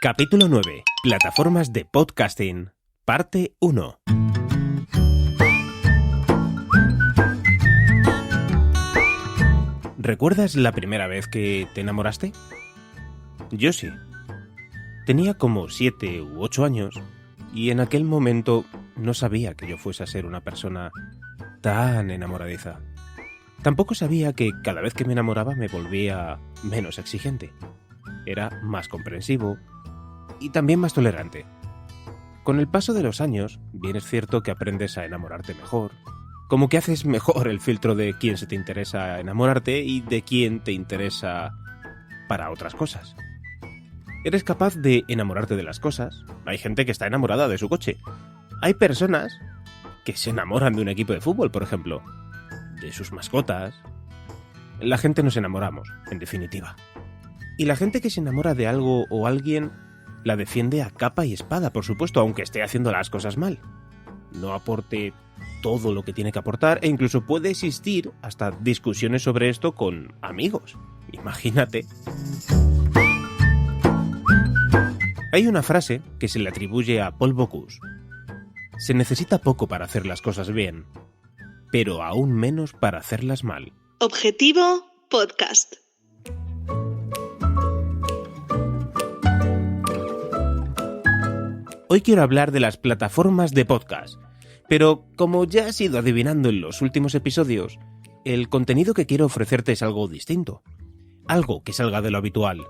Capítulo 9. Plataformas de podcasting. Parte 1. ¿Recuerdas la primera vez que te enamoraste? Yo sí. Tenía como 7 u 8 años y en aquel momento no sabía que yo fuese a ser una persona tan enamoradiza. Tampoco sabía que cada vez que me enamoraba me volvía menos exigente. Era más comprensivo y también más tolerante. Con el paso de los años, bien es cierto que aprendes a enamorarte mejor, como que haces mejor el filtro de quién se te interesa enamorarte y de quién te interesa para otras cosas. Eres capaz de enamorarte de las cosas. Hay gente que está enamorada de su coche. Hay personas que se enamoran de un equipo de fútbol, por ejemplo, de sus mascotas. La gente nos enamoramos, en definitiva. Y la gente que se enamora de algo o alguien la defiende a capa y espada, por supuesto, aunque esté haciendo las cosas mal. No aporte todo lo que tiene que aportar e incluso puede existir hasta discusiones sobre esto con amigos. Imagínate. Hay una frase que se le atribuye a Paul Bocuse. Se necesita poco para hacer las cosas bien, pero aún menos para hacerlas mal. Objetivo Podcast. Hoy quiero hablar de las plataformas de podcast, pero como ya has ido adivinando en los últimos episodios, el contenido que quiero ofrecerte es algo distinto, algo que salga de lo habitual.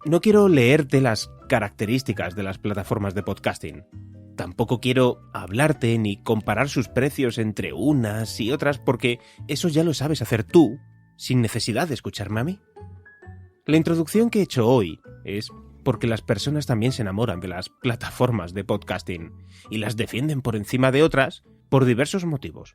No quiero leerte las características de las plataformas de podcasting. Tampoco quiero hablarte ni comparar sus precios entre unas y otras porque eso ya lo sabes hacer tú, sin necesidad de escucharme a mí. La introducción que he hecho hoy es porque las personas también se enamoran de las plataformas de podcasting y las defienden por encima de otras por diversos motivos.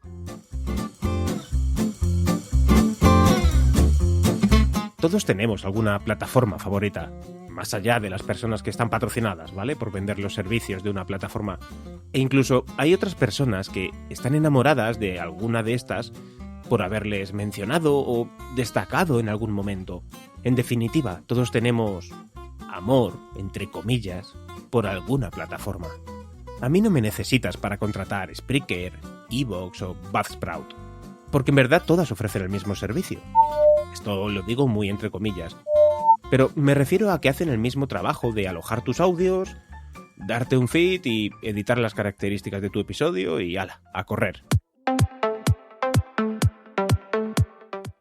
Todos tenemos alguna plataforma favorita, más allá de las personas que están patrocinadas, ¿vale?, por vender los servicios de una plataforma. E incluso hay otras personas que están enamoradas de alguna de estas por haberles mencionado o destacado en algún momento. En definitiva, todos tenemos amor, entre comillas, por alguna plataforma. A mí no me necesitas para contratar Spreaker, iVoox o Buzzsprout, porque en verdad todas ofrecen el mismo servicio. Esto lo digo muy entre comillas, pero me refiero a que hacen el mismo trabajo de alojar tus audios, darte un feed y editar las características de tu episodio y ¡hala!, a correr.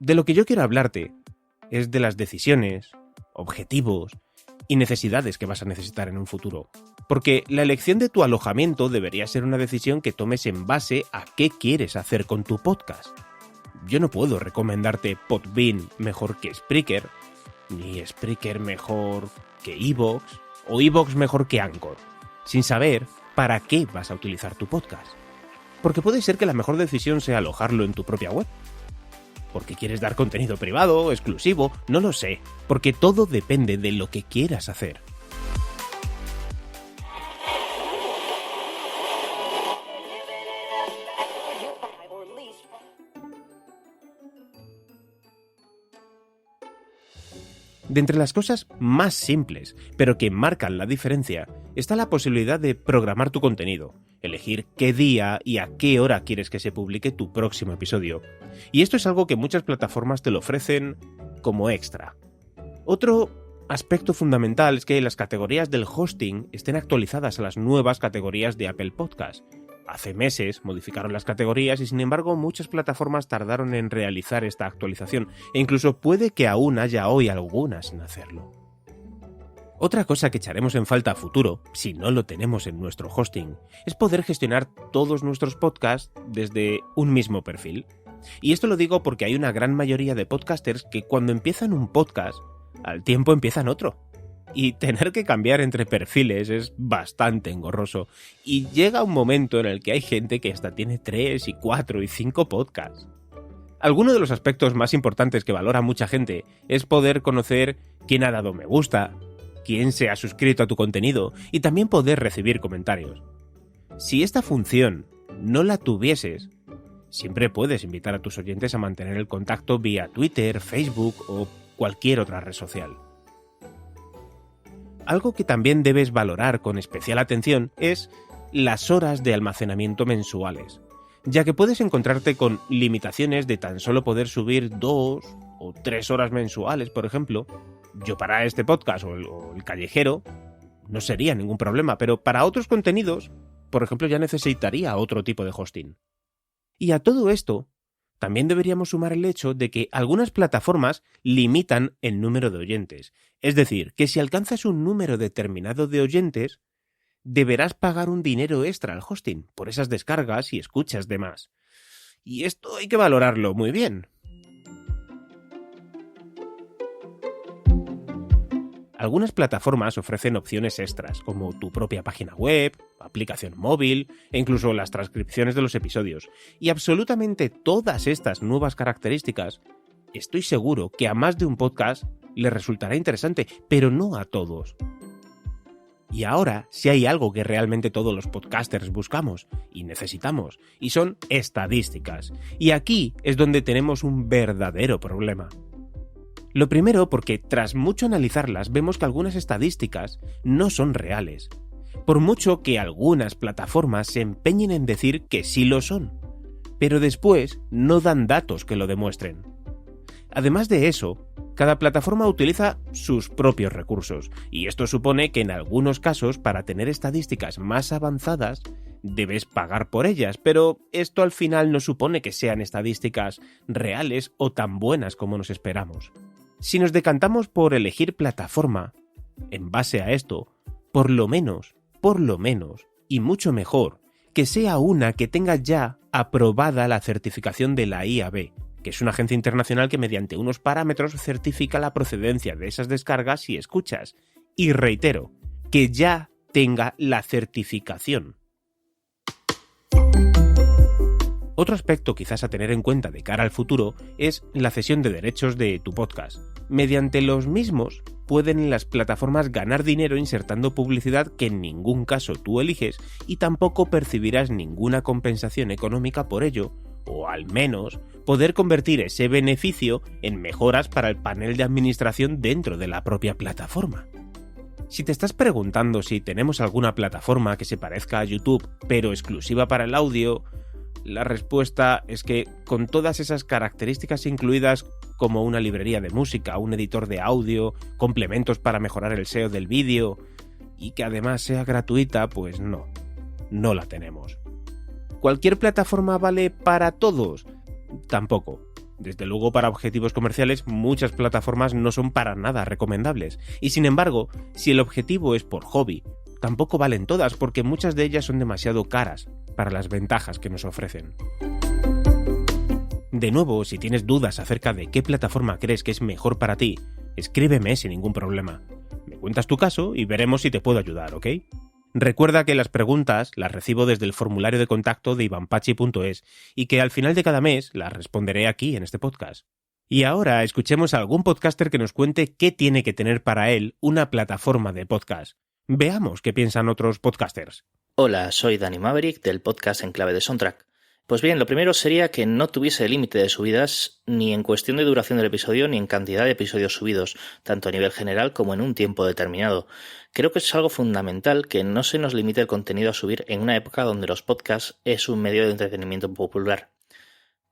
De lo que yo quiero hablarte es de las decisiones, objetivos y necesidades que vas a necesitar en un futuro. Porque la elección de tu alojamiento debería ser una decisión que tomes en base a qué quieres hacer con tu podcast. Yo no puedo recomendarte Podbean mejor que Spreaker, ni Spreaker mejor que iVoox, o iVoox mejor que Anchor, sin saber para qué vas a utilizar tu podcast. Porque puede ser que la mejor decisión sea alojarlo en tu propia web. Porque quieres dar contenido privado, exclusivo, no lo sé, porque todo depende de lo que quieras hacer. De entre las cosas más simples, pero que marcan la diferencia, está la posibilidad de programar tu contenido, elegir qué día y a qué hora quieres que se publique tu próximo episodio. Y esto es algo que muchas plataformas te lo ofrecen como extra. Otro aspecto fundamental es que las categorías del hosting estén actualizadas a las nuevas categorías de Apple Podcast. Hace meses modificaron las categorías y sin embargo muchas plataformas tardaron en realizar esta actualización e incluso puede que aún haya hoy algunas sin hacerlo. Otra cosa que echaremos en falta a futuro, si no lo tenemos en nuestro hosting, es poder gestionar todos nuestros podcasts desde un mismo perfil. Y esto lo digo porque hay una gran mayoría de podcasters que cuando empiezan un podcast, al tiempo empiezan otro. Y tener que cambiar entre perfiles es bastante engorroso. Y llega un momento en el que hay gente que hasta tiene 3 y 4 y 5 podcasts. Alguno de los aspectos más importantes que valora mucha gente es poder conocer quién ha dado me gusta, quién se ha suscrito a tu contenido y también poder recibir comentarios. Si esta función no la tuvieses, siempre puedes invitar a tus oyentes a mantener el contacto vía Twitter, Facebook o cualquier otra red social. Algo que también debes valorar con especial atención es las horas de almacenamiento mensuales, ya que puedes encontrarte con limitaciones de tan solo poder subir 2 o 3 horas mensuales, por ejemplo. Yo para este podcast o el callejero no sería ningún problema, pero para otros contenidos, por ejemplo, ya necesitaría otro tipo de hosting. Y a todo esto, también deberíamos sumar el hecho de que algunas plataformas limitan el número de oyentes. Es decir, que si alcanzas un número determinado de oyentes, deberás pagar un dinero extra al hosting por esas descargas y escuchas de más. Y esto hay que valorarlo muy bien. Algunas plataformas ofrecen opciones extras, como tu propia página web, aplicación móvil e incluso las transcripciones de los episodios. Y absolutamente todas estas nuevas características, estoy seguro que a más de un podcast les resultará interesante, pero no a todos. Y ahora, si hay algo que realmente todos los podcasters buscamos y necesitamos, y son estadísticas. Y aquí es donde tenemos un verdadero problema. Lo primero porque tras mucho analizarlas vemos que algunas estadísticas no son reales, por mucho que algunas plataformas se empeñen en decir que sí lo son, pero después no dan datos que lo demuestren. Además de eso, cada plataforma utiliza sus propios recursos, y esto supone que en algunos casos para tener estadísticas más avanzadas debes pagar por ellas, pero esto al final no supone que sean estadísticas reales o tan buenas como nos esperamos. Si nos decantamos por elegir plataforma, en base a esto, por lo menos, y mucho mejor, que sea una que tenga ya aprobada la certificación de la IAB, que es una agencia internacional que mediante unos parámetros certifica la procedencia de esas descargas y escuchas. Y reitero, que ya tenga la certificación. Otro aspecto quizás a tener en cuenta de cara al futuro es la cesión de derechos de tu podcast. Mediante los mismos pueden las plataformas ganar dinero insertando publicidad que en ningún caso tú eliges y tampoco percibirás ninguna compensación económica por ello, o al menos poder convertir ese beneficio en mejoras para el panel de administración dentro de la propia plataforma. Si te estás preguntando si tenemos alguna plataforma que se parezca a YouTube pero exclusiva para el audio, la respuesta es que con todas esas características incluidas como una librería de música, un editor de audio, complementos para mejorar el SEO del vídeo y que además sea gratuita, pues no la tenemos. ¿Cualquier plataforma vale para todos? Tampoco. Desde luego para objetivos comerciales muchas plataformas no son para nada recomendables y sin embargo, si el objetivo es por hobby, tampoco valen todas porque muchas de ellas son demasiado caras para las ventajas que nos ofrecen. De nuevo, si tienes dudas acerca de qué plataforma crees que es mejor para ti, escríbeme sin ningún problema. Me cuentas tu caso y veremos si te puedo ayudar, ¿ok? Recuerda que las preguntas las recibo desde el formulario de contacto de ivanpachi.es y que al final de cada mes las responderé aquí en este podcast. Y ahora escuchemos a algún podcaster que nos cuente qué tiene que tener para él una plataforma de podcast. Veamos qué piensan otros podcasters. Hola, soy Dani Maverick del podcast En Clave de Soundtrack. Pues bien, lo primero sería que no tuviese límite de subidas ni en cuestión de duración del episodio ni en cantidad de episodios subidos, tanto a nivel general como en un tiempo determinado. Creo que es algo fundamental que no se nos limite el contenido a subir en una época donde los podcasts es un medio de entretenimiento popular.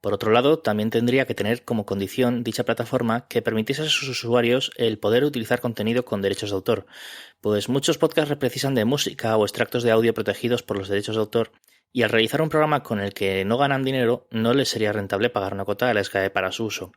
Por otro lado, también tendría que tener como condición dicha plataforma que permitiese a sus usuarios el poder utilizar contenido con derechos de autor, pues muchos podcasts precisan de música o extractos de audio protegidos por los derechos de autor, y al realizar un programa con el que no ganan dinero, no les sería rentable pagar una cuota a la SGAE para su uso.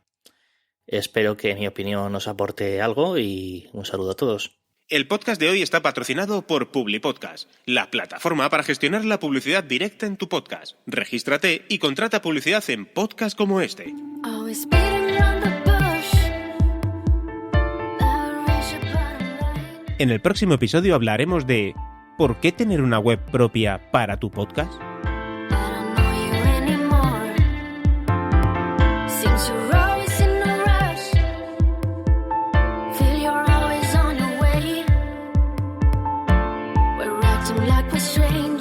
Espero que mi opinión os aporte algo y un saludo a todos. El podcast de hoy está patrocinado por PubliPodcast, la plataforma para gestionar la publicidad directa en tu podcast. Regístrate y contrata publicidad en podcasts como este. En el próximo episodio hablaremos de ¿por qué tener una web propia para tu podcast? like we're strangers.